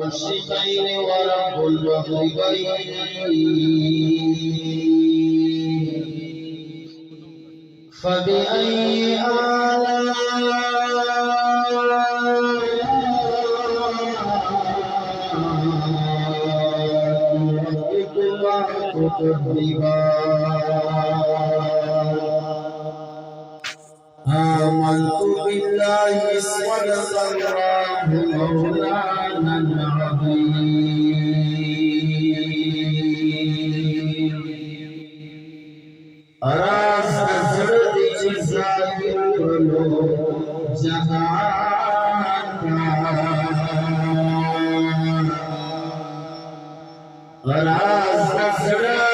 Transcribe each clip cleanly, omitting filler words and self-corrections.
المشرقين ورب المغربين فبأي آلاء ربكما تكذبان آمنت بالله صدق الله مولانا العظيم راز حضرت ظاهر جهان راز حضرت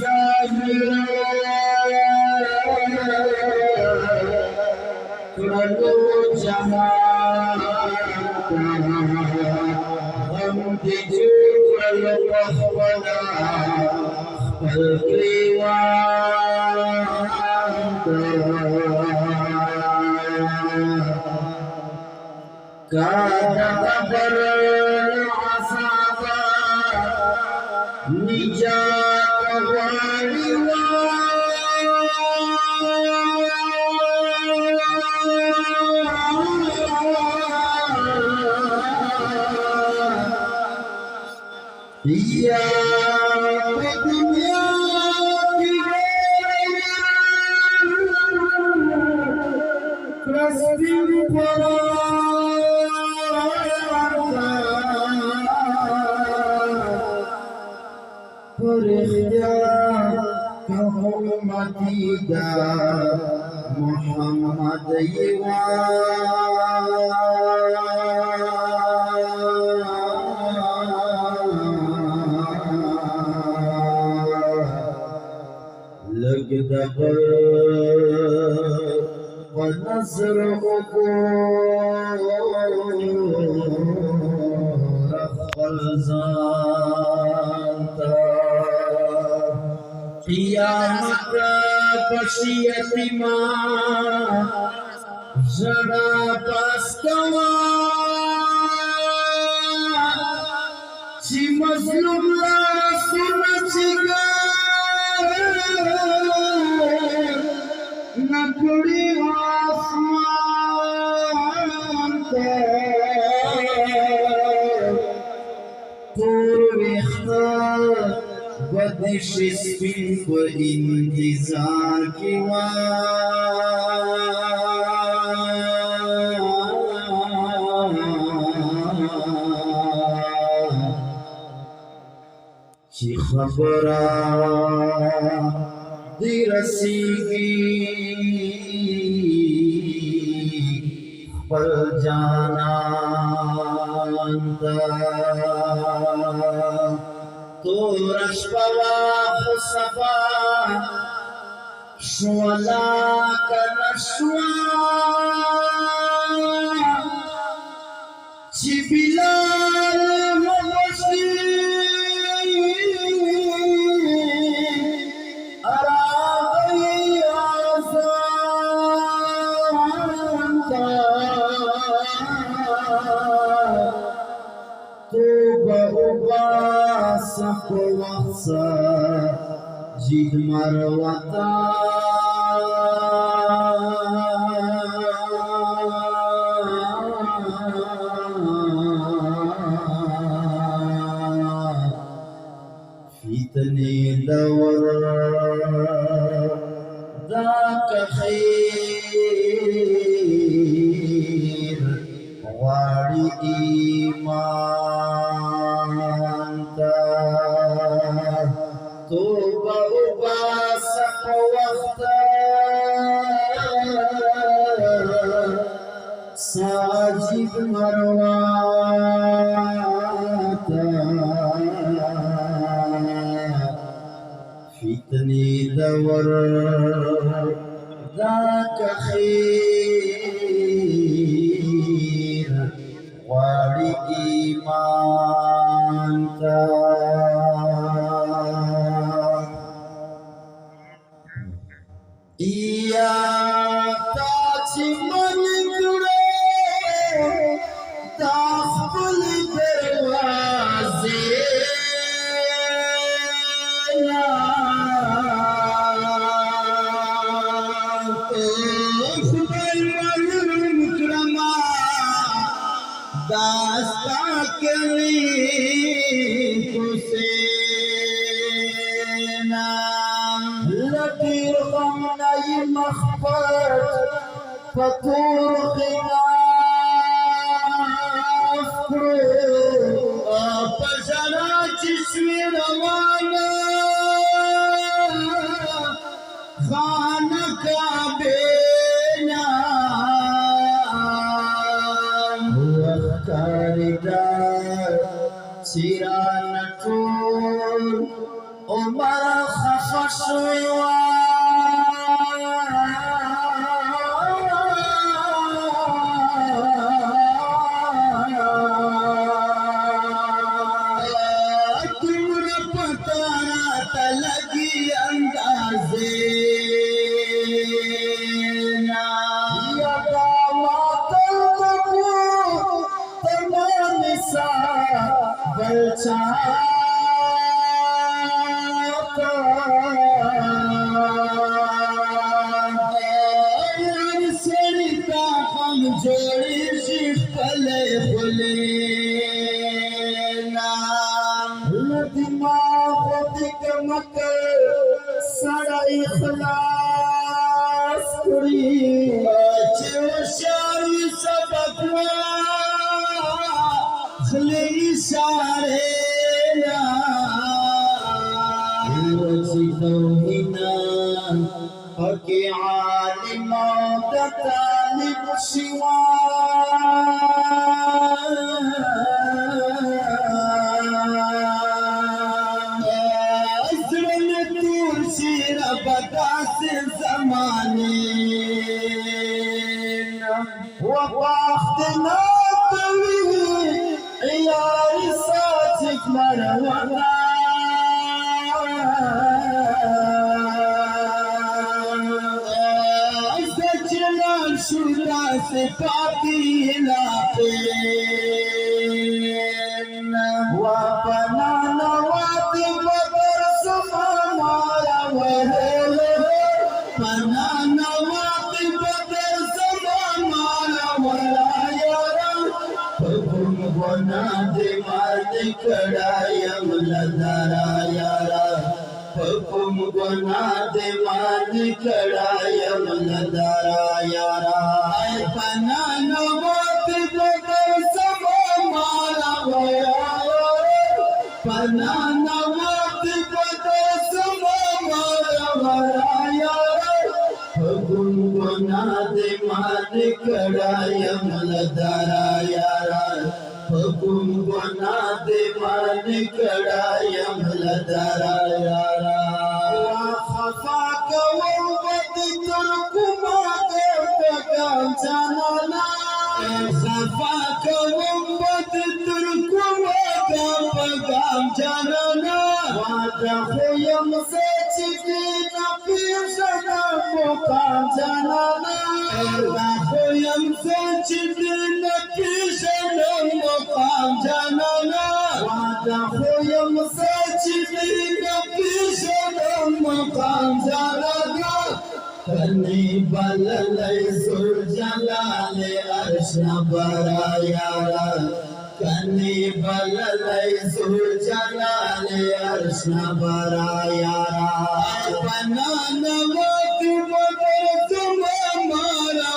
ظاهر جهان هم دجور الوحونا كان قبر العصابة نجاة يا الدنيا كسبين فرخيا كهمتي دا محمد لگ دبر ونظر رخل زانتا قیامت بشیت ما جڑا پاس کوا چی مظلوم لا سنچگا نکڑی آسمان تے پور ویختا بدش سپین کو انتظار کی چی خبرہ دی رسیگی پر جانانتا تو رشپوا خصفا شولا کنشوا چی بلال مبشی سخو وخصا جید مروتا فتنی دور ذاک خیر واری ایمان توبہ اباسق وقتا ساجد مرواتا فتنی دور ذاک خیر واری ایمان تا تا چی من کڑے تا خپل استا کلی حسینا لطیر غم نئی مخبت فتور خلاف پشنا چشمی روانا خانکا بینا وختاردار سیران طول عمر خفش जोड़ी शिख पले फुलेना लदिमा खुदिक मकर सड़ा इखलास कुड़ी चोशारी सबकवा खले इशारे ना वसी तौहिना हके आलिमा तालिब शिवा अज़रन तूर शीर बदास ज़माने वफ़ाख़्तना कवी यार साथिक मरवाना शुरा से पाती लापे वपना नवाती बदर समा मारा वहे पना नवाती बदर समा मारा वला यारा हुकुम बना दे मार कड़ायम लदारा यारा हुकुम बना दे मान कड़ायम लदारा यारा पना नवात बदर समा मारा वया पना नवात बदर समा मारा वया यारा हुकुम बना दे मान कड़ायम लदारा यारा हुकुम बना दे मान कड़ायम लदारा यारा खफाक वबद तुरकुमा के पगाम जानना खफाक वबद तुरकुमा के पगाम जानना वादा खुयम से चिकी नफीस ना मुकाम जानना वादा खुयम से चिकी नफीस ना मुकाम जानना वादा खुयम से चिकी नफीस मकाम जाना करने बल्ले सुर जलाले अर्श बरा यारा करने बल्ले सुर जलाले अर्श बरा यारा पना नवाती बदर समा मारा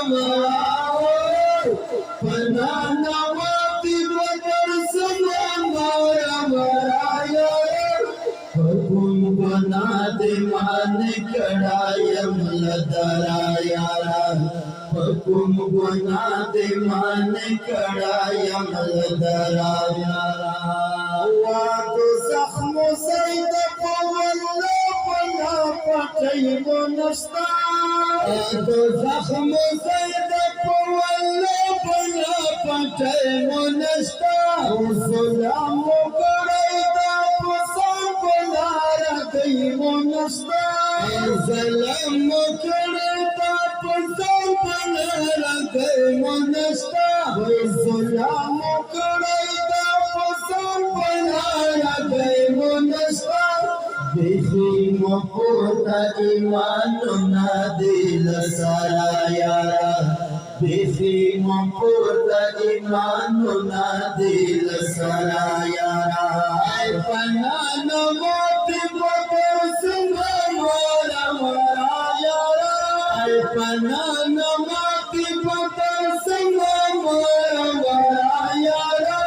पना नवाती बदर समा मारा यारा हुकुम बना दे मान कड़ायम लदारा यारा हुकुम बना दे मान कड़ायम लदारा यारा वादो जख्म सैद पवल्ला पना पटई मुनस्ता वादो जख्म सैद पवल्ला पना पटई मुनस्ता सलाम कड़ायदा मुनस्ता सलाम करता पसंद बना गए मुनस्ता सलाम करता पसंद बना गए मुनस्ता देखी मपोता ईमान ना दिल सारा यारा بیخی مپورتا ایمانونا دل سرا یارا ای پنان موتی بطر سنگا مورا مورا یارا ای پنان موتی بطر سنگا مورا مورا یارا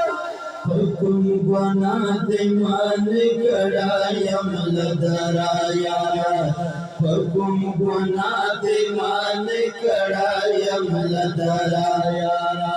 حکم گنا دیمان کڑایم لدرا یارا حکم گنا دیمان کڑایم لدرا یارا